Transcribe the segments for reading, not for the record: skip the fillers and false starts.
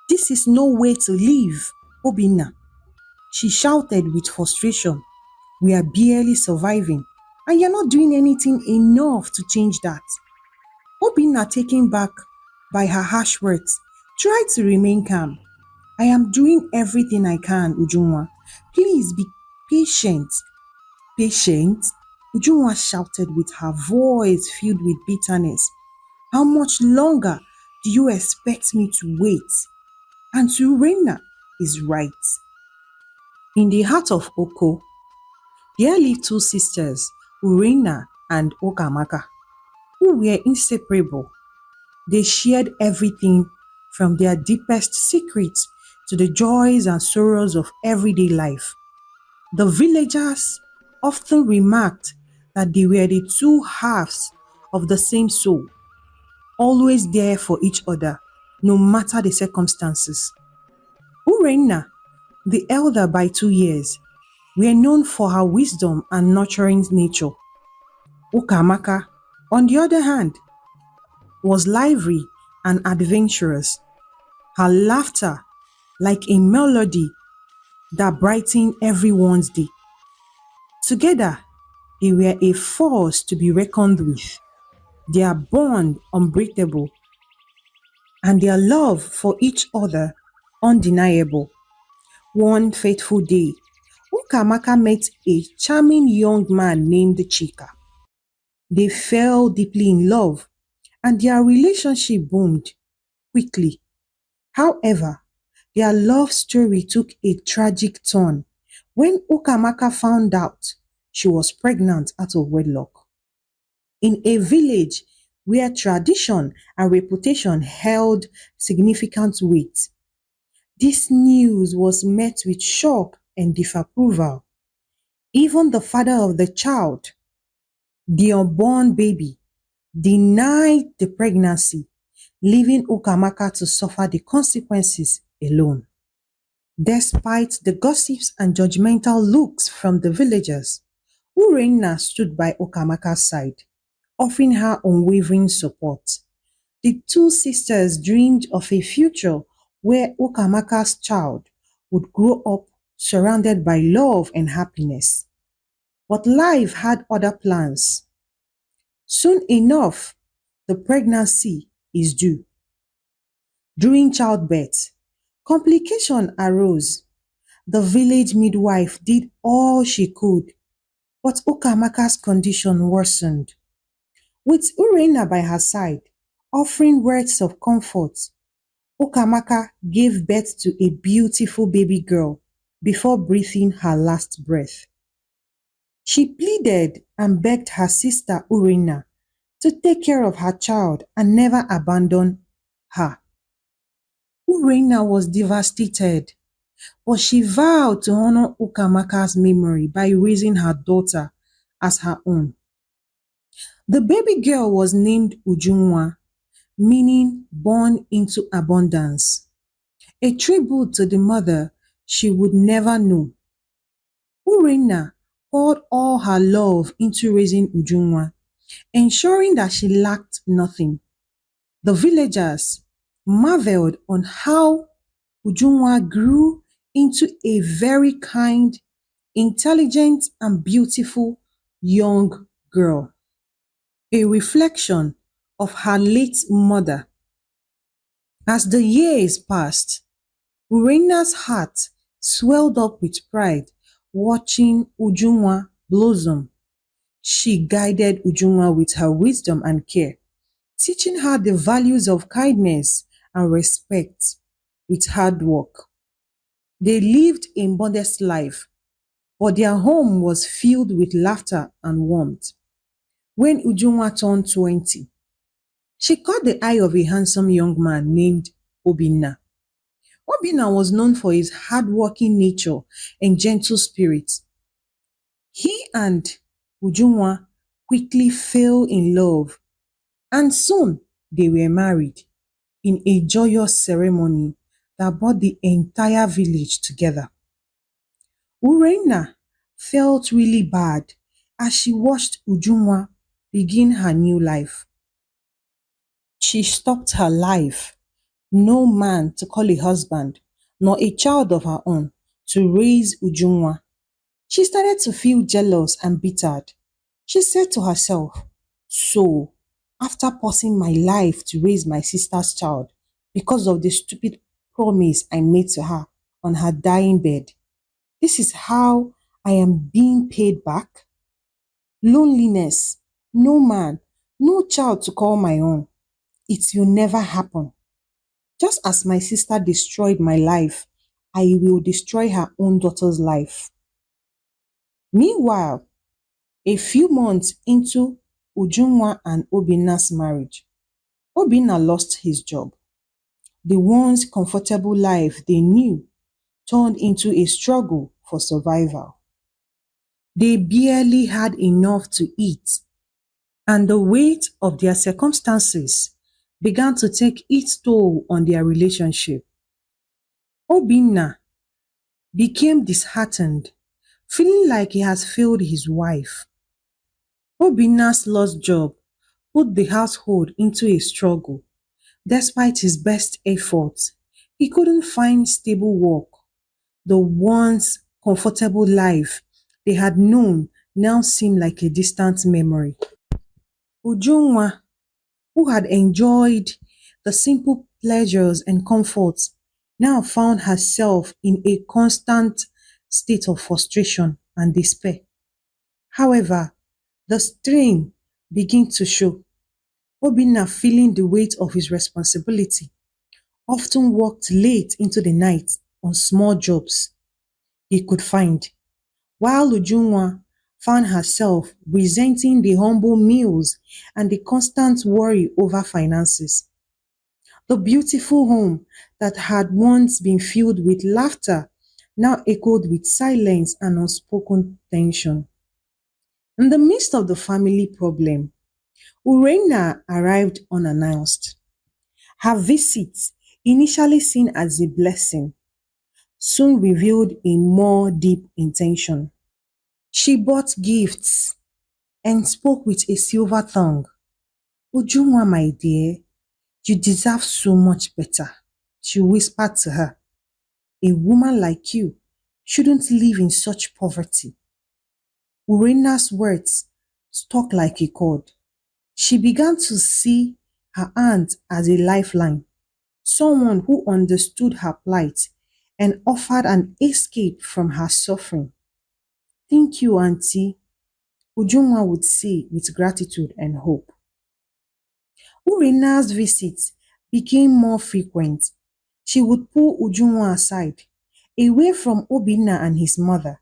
This is no way to live, Obinna, she shouted with frustration. We are barely surviving, and you're not doing anything enough to change that. Obinna, taken back by her harsh words, tried to remain calm. I am doing everything I can, Ujunwa. Please be patient. Patient? Ujunwa shouted with her voice filled with bitterness. How much longer do you expect me to wait? And Surena is right. In the heart of Oko, there lived two sisters, Urena and Okamaka, who were inseparable. They shared everything from their deepest secrets to the joys and sorrows of everyday life. The villagers often remarked that they were the two halves of the same soul, always there for each other, no matter the circumstances. Urena, the elder by 2 years, were known for her wisdom and nurturing nature. Ukamaka, on the other hand, was lively and adventurous. Her laughter, like a melody that brightened everyone's day. Together, they were a force to be reckoned with, their bond unbreakable, and their love for each other undeniable. One fateful day, Ukamaka met a charming young man named Chika. They fell deeply in love, and their relationship boomed quickly. However, their love story took a tragic turn when Ukamaka found out she was pregnant out of wedlock. In a village where tradition and reputation held significant weight, this news was met with shock and disapproval. Even the father of the child, the unborn baby, denied the pregnancy, leaving Ukamaka to suffer the consequences alone. Despite the gossips and judgmental looks from the villagers, Urena stood by Ukamaka's side, offering her unwavering support. The two sisters dreamed of a future where Ukamaka's child would grow up surrounded by love and happiness. But life had other plans. Soon enough, the pregnancy is due. During childbirth, complication arose. The village midwife did all she could, but Ukamaka's condition worsened. With Urena by her side, offering words of comfort, Ukamaka gave birth to a beautiful baby girl before breathing her last breath. She pleaded and begged her sister Urena to take care of her child and never abandon her. Urena was devastated, but she vowed to honor Ukamaka's memory by raising her daughter as her own. The baby girl was named Ujunwa, meaning born into abundance, a tribute to the mother she would never know. Urena poured all her love into raising Ujunwa, ensuring that she lacked nothing. The villagers marveled on how Ujunwa grew into a very kind, intelligent, and beautiful young girl, a reflection of her late mother. As the years passed, Urena's heart swelled up with pride watching Ujunwa blossom. She guided Ujunwa with her wisdom and care, teaching her the values of kindness and respect with hard work. They lived a modest life, but their home was filled with laughter and warmth. When Ujunwa turned 20, she caught the eye of a handsome young man named Obinna. Obinna was known for his hardworking nature and gentle spirit. He and Ujunwa quickly fell in love, and soon they were married in a joyous ceremony that brought the entire village together. Urena felt really bad as she watched Ujunwa begin her new life. She stopped her life no man to call a husband, nor a child of her own to raise Ujunwa. She started to feel jealous and bittered. She said to herself, so, after pausing my life to raise my sister's child because of the stupid promise I made to her on her dying bed, this is how I am being paid back? Loneliness, no man, no child to call my own. It will never happen. Just as my sister destroyed my life, I will destroy her own daughter's life. Meanwhile, a few months into Ujunwa and Obina's marriage, Obina lost his job. The once comfortable life they knew turned into a struggle for survival. They barely had enough to eat, and the weight of their circumstances began to take its toll on their relationship. Obinna became disheartened, feeling like he has failed his wife. Obinna's lost job put the household into a struggle. Despite his best efforts, he couldn't find stable work. The once comfortable life they had known now seemed like a distant memory. Ujunwa, who had enjoyed the simple pleasures and comforts, now found herself in a constant state of frustration and despair. However, the strain began to show. Obinna, feeling the weight of his responsibility, often worked late into the night on small jobs he could find, while Ujunwa found herself resenting the humble meals and the constant worry over finances. The beautiful home that had once been filled with laughter now echoed with silence and unspoken tension. In the midst of the family problem, Urena arrived unannounced. Her visit, initially seen as a blessing, soon revealed a more deep intention. She bought gifts and spoke with a silver tongue. Ujunwa, my dear, you deserve so much better, she whispered to her. A woman like you shouldn't live in such poverty. Urena's words stuck like a cord. She began to see her aunt as a lifeline, someone who understood her plight and offered an escape from her suffering. Thank you, Auntie, Ujunwa would say with gratitude and hope. Urena's visits became more frequent. She would pull Ujunwa aside, away from Obinna and his mother,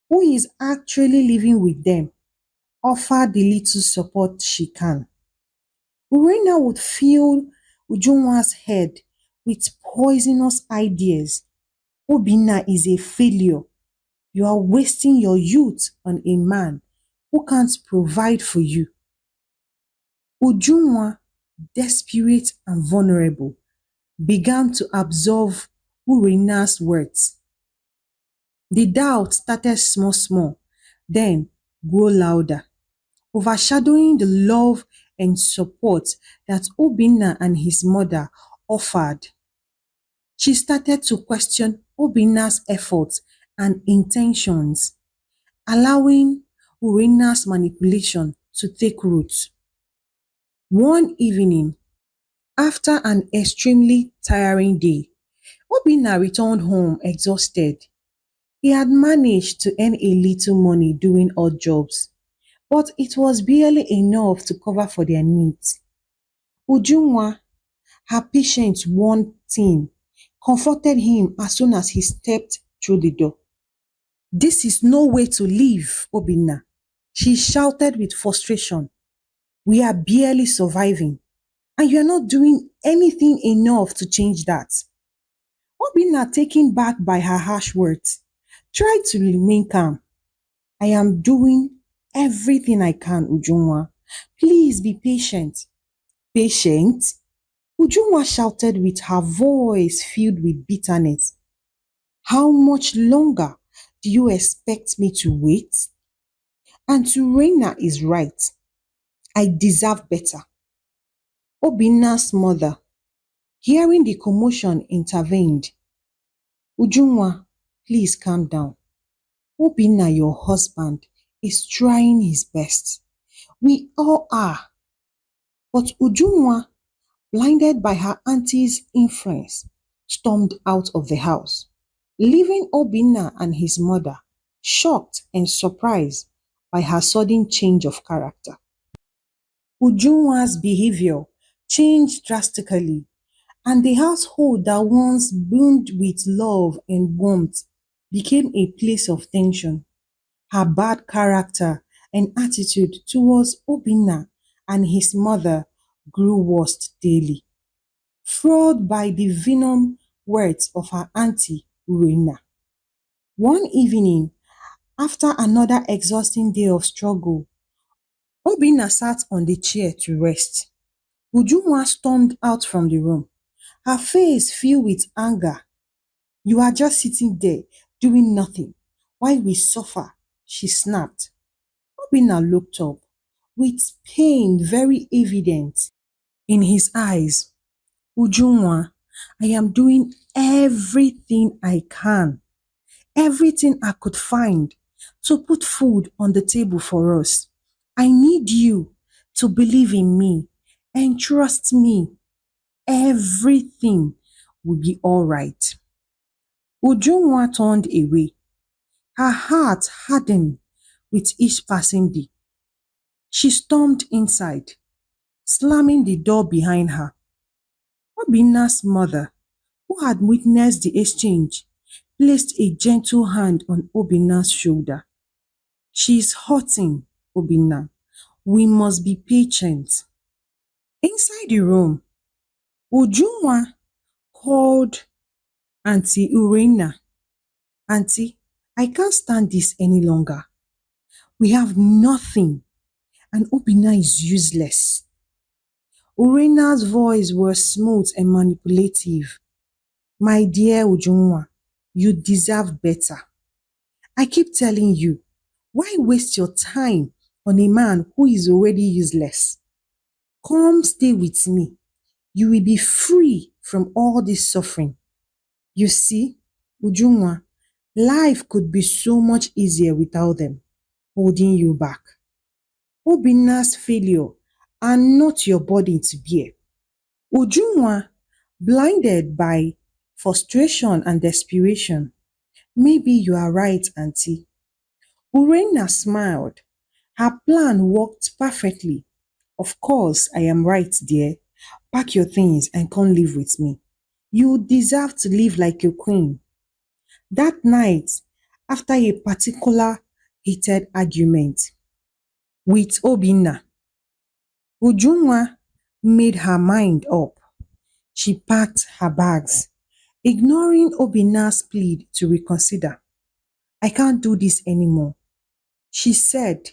who is actually living with them, offer the little support she can. Urena would fill Ujunwa's head with poisonous ideas. Obinna is a failure. You are wasting your youth on a man who can't provide for you. Ujunwa, desperate and vulnerable, began to absorb Urena's words. The doubt started small, then grew louder, overshadowing the love and support that Obinna and his mother offered. She started to question Obinna's efforts and intentions, allowing Urena's manipulation to take root. One evening, after an extremely tiring day, Obinna returned home exhausted. He had managed to earn a little money doing odd jobs, but it was barely enough to cover for their needs. Ujunwa, her patient one teen, comforted him as soon as he stepped through the door. This is no way to live, Obinna, she shouted with frustration. We are barely surviving, and you are not doing anything enough to change that. Obinna, taken back by her harsh words, tried to remain calm. I am doing everything I can, Ujunwa. Please be patient. Patient? Ujunwa shouted with her voice filled with bitterness. How much longer do you expect me to wait? And Reina is right. I deserve better. Obinna's mother, Hearing the commotion intervened. Ujunwa, please calm down. Obinna, your husband, is trying his best. We all are. But Ujunwa, blinded by her auntie's influence, stormed out of the house, leaving Obinna and his mother shocked and surprised by her sudden change of character. Ujunwa's behavior changed drastically, and the household that once boomed with love and warmth became a place of tension. Her bad character and attitude towards Obinna and his mother grew worse daily, fueled by the venom words of her auntie Uuna. One evening, after another exhausting day of struggle, Obinna sat on the chair to rest. Ujunwa stormed out from the room, her face filled with anger. You are just sitting there doing nothing while we suffer, she snapped. Obinna looked up, with pain very evident in his eyes. Ujunwa, I am doing everything I can, everything I could find to put food on the table for us. I need you to believe in me and trust me. Everything will be all right. Ujunwa turned away, her heart hardened with each passing day. She stormed inside, slamming the door behind her. Obinna's mother, who had witnessed the exchange, placed a gentle hand on Obinna's shoulder. She is hurting, Obinna. We must be patient. Inside the room, Ujunwa called Auntie Urena. Auntie, I can't stand this any longer. We have nothing, and Obinna is useless. Urena's voice was smooth and manipulative. My dear Ujunwa, you deserve better. I keep telling you, why waste your time on a man who is already useless? Come stay with me. You will be free from all this suffering. You see, Ujunwa, life could be so much easier without them holding you back. Obinna's failure are not your burden to bear. Ujunwa, blinded by frustration and desperation. Maybe you are right, Auntie. Urena smiled. Her plan worked perfectly. Of course, I am right, dear. Pack your things and come live with me. You deserve to live like a queen. That night, after a particular heated argument with Obinna, Ujunwa made her mind up. She packed her bags, ignoring Obinna's plea to reconsider. I can't do this anymore, she said,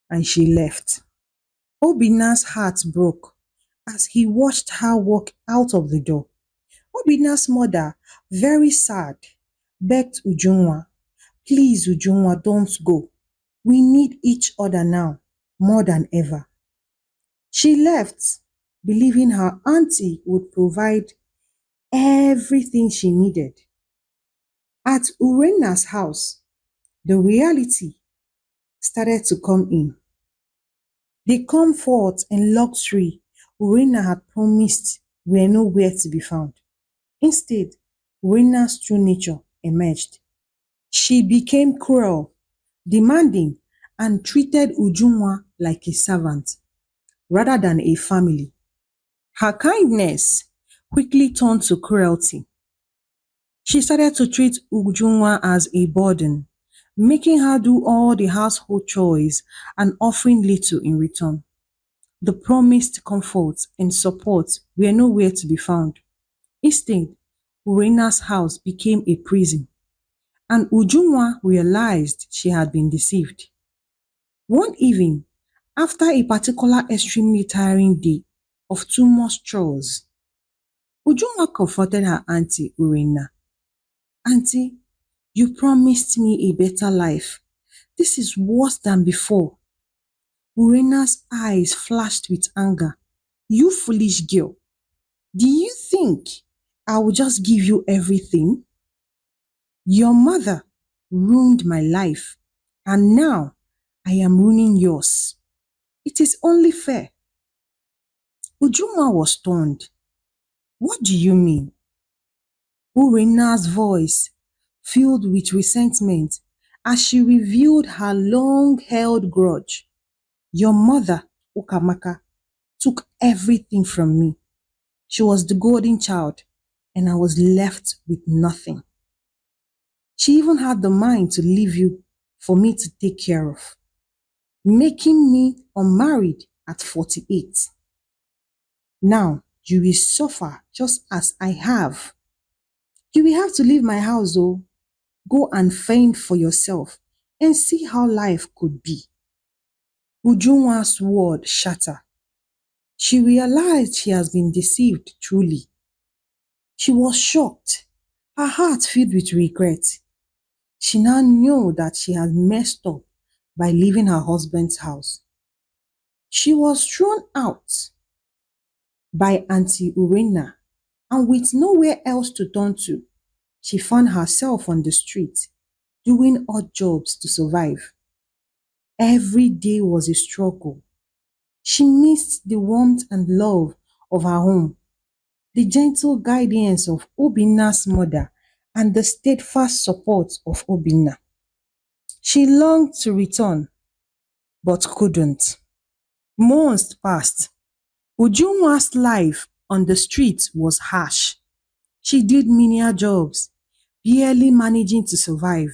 and she left. Obinna's heart broke as he watched her walk out of the door. Obinna's mother, very sad, begged Ujunwa, please Ujunwa, don't go. We need each other now, more than ever. She left, believing her auntie would provide everything she needed. At Urena's house, the reality started to come in. The comfort and luxury Urena had promised were nowhere to be found. Instead, Urena's true nature emerged. She became cruel, demanding, and treated Ujunwa like a servant rather than a family. Her kindness quickly turned to cruelty. She started to treat Ujunwa as a burden, making her do all the household chores and offering little in return. The promised comfort and support were nowhere to be found. Instead, Urena's house became a prison, and Ujunwa realized she had been deceived. One evening, after a particular extremely tiring day of too much chores, Ujunwa confronted her auntie Urena. Auntie, you promised me a better life. This is worse than before. Urena's eyes flashed with anger. You foolish girl. Do you think I will just give you everything? Your mother ruined my life, and now I am ruining yours. It is only fair. Ujuma was stunned. What do you mean? Urena's voice filled with resentment as she revealed her long held grudge. Your mother, Ukamaka, took everything from me. She was the golden child, and I was left with nothing. She even had the mind to leave you for me to take care of, making me unmarried at 48. Now you will suffer just as I have. You will have to leave my house, though. Go and fend for yourself and see how life could be. Ujunwa's word shattered. She realized she has been deceived truly. She was shocked, her heart filled with regret. She now knew that she had messed up by leaving her husband's house. She was thrown out by Auntie Urena, and with nowhere else to turn to, she found herself on the street doing odd jobs to survive. Every day was a struggle. She missed the warmth and love of her home, the gentle guidance of Obinna's mother, and the steadfast support of Obinna. She longed to return, but couldn't. Months passed. Ujunwa's life on the street was harsh. She did menial jobs, barely managing to survive.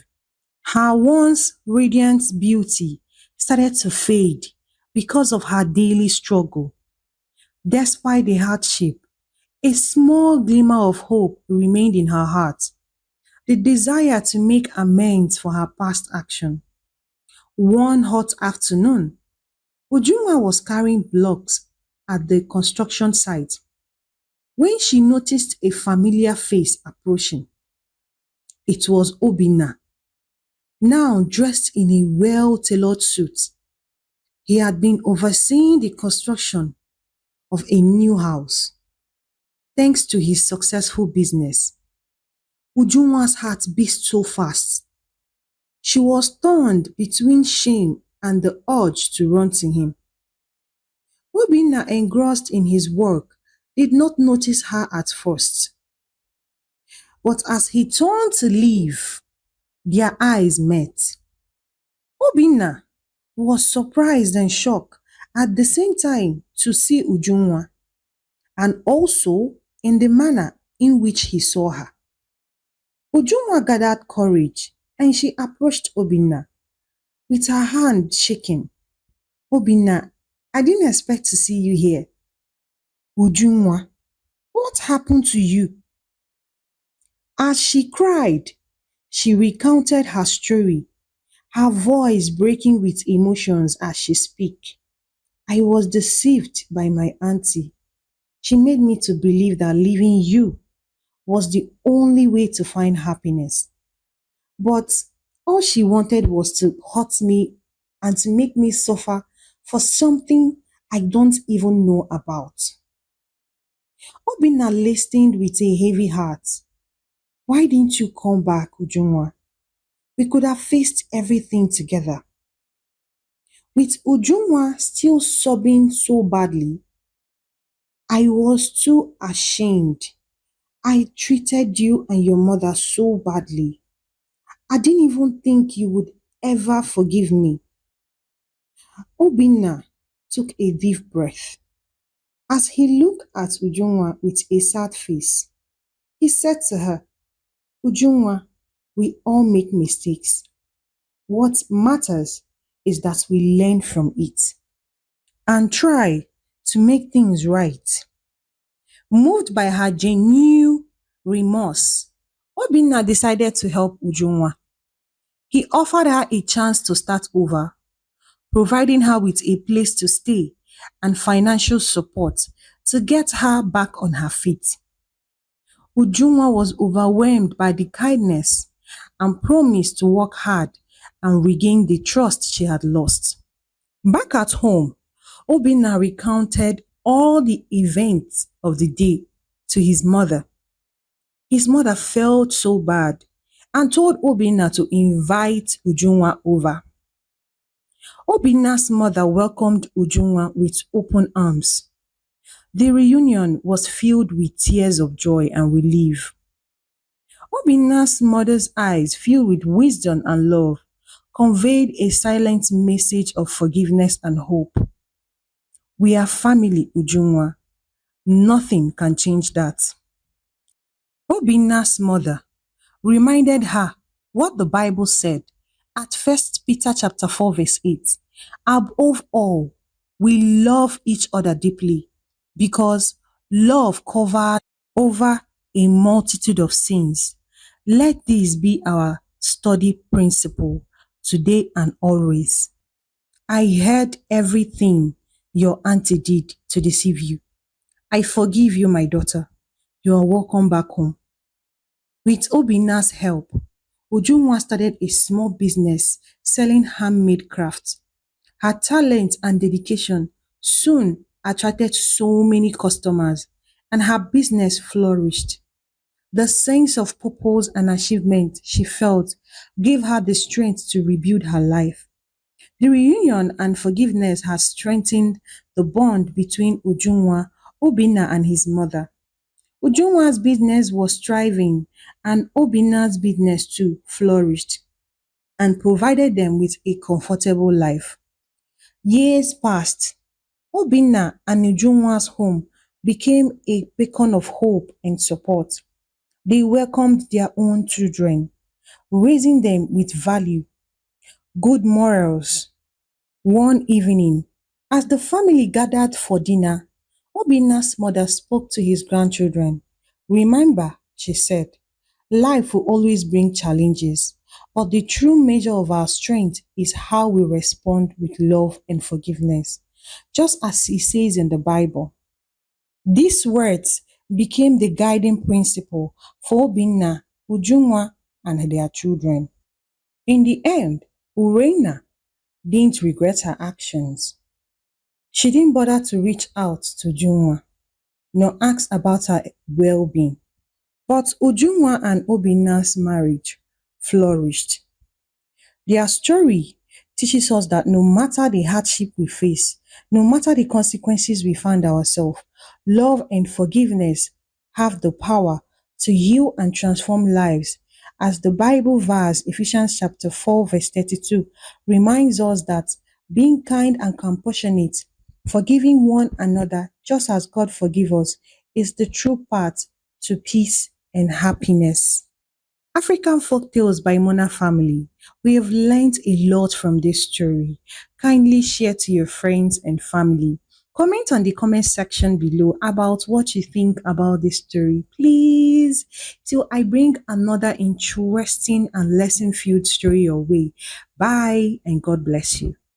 Her once radiant beauty started to fade because of her daily struggle. Despite the hardship, a small glimmer of hope remained in her heart, the desire to make amends for her past action. One hot afternoon, Ujunwa was carrying blocks at the construction site when she noticed a familiar face approaching. It was Obinna, now dressed in a well-tailored suit. He had been overseeing the construction of a new house. Thanks to his successful business, Ujunwa's heart beat so fast. She was torn between shame and the urge to run to him. Obinna, engrossed in his work, did not notice her at first. But as he turned to leave, their eyes met. Obinna was surprised and shocked at the same time to see Ujunwa, and also in the manner in which he saw her. Ujunwa gathered courage and she approached Obinna with her hand shaking. Obinna, I didn't expect to see you here. Ujunwa, what happened to you? As she cried, she recounted her story, her voice breaking with emotions as she spoke. I was deceived by my auntie. She made me to believe that leaving you was the only way to find happiness. But all she wanted was to hurt me and to make me suffer for something I don't even know about. Obinna listened with a heavy heart. Why didn't you come back, Ujunwa? We could have faced everything together. With Ujunwa still sobbing so badly, I was too ashamed. I treated you and your mother so badly. I didn't even think you would ever forgive me. Obinna took a deep breath. As he looked at Ujunwa with a sad face, he said to her, Ujunwa, we all make mistakes. What matters is that we learn from it and try to make things right. Moved by her genuine remorse, Obinna decided to help Ujunwa. He offered her a chance to start over, providing her with a place to stay and financial support to get her back on her feet. Ujunwa was overwhelmed by the kindness and promised to work hard and regain the trust she had lost. Back at home, Obinna recounted all the events of the day. to his mother. His mother felt so bad and told Obinna to invite Ujunwa over. Obinna's mother welcomed Ujunwa with open arms. The reunion was filled with tears of joy and relief. Obinna's mother's eyes, filled with wisdom and love, conveyed a silent message of forgiveness and hope. We are family, Ujunwa. Nothing can change that. Obinna's mother reminded her what the Bible said at First Peter chapter 4 verse 8. Above all, we love each other deeply because love covers over a multitude of sins. Let this be our study principle today and always. I heard everything your auntie did to deceive you. I forgive you, my daughter. You are welcome back home. With Obinna's help, Ujunwa started a small business selling handmade crafts. Her talent and dedication soon attracted so many customers, and her business flourished. The sense of purpose and achievement she felt gave her the strength to rebuild her life. The reunion and forgiveness has strengthened the bond between Ujunwa, Obinna, and his mother. Ujunwa's business was thriving, and Obinna's business too flourished and provided them with a comfortable life. Years passed. Obinna and Ujunwa's home became a beacon of hope and support. They welcomed their own children, raising them with value, good morals. One evening, as the family gathered for dinner, Obinna's mother spoke to his grandchildren. Remember, she said, life will always bring challenges, but the true measure of our strength is how we respond with love and forgiveness, just as it says in the Bible. These words became the guiding principle for Obinna, Ujunwa, and their children. In the end, Urena didn't regret her actions. She didn't bother to reach out to Ujunwa nor ask about her well-being. But Ujunwa and Obinna's marriage flourished. Their story teaches us that no matter the hardship we face, no matter the consequences we find ourselves, love and forgiveness have the power to heal and transform lives. As the Bible verse, Ephesians chapter 4, verse 32, reminds us that being kind and compassionate, forgiving one another just as God forgives us, is the true path to peace and happiness. African Folktales by Mona Family. We have learned a lot from this story. Kindly share to your friends and family. Comment on the comment section below about what you think about this story, please, till I bring another interesting and lesson-filled story your way. Bye and God bless you.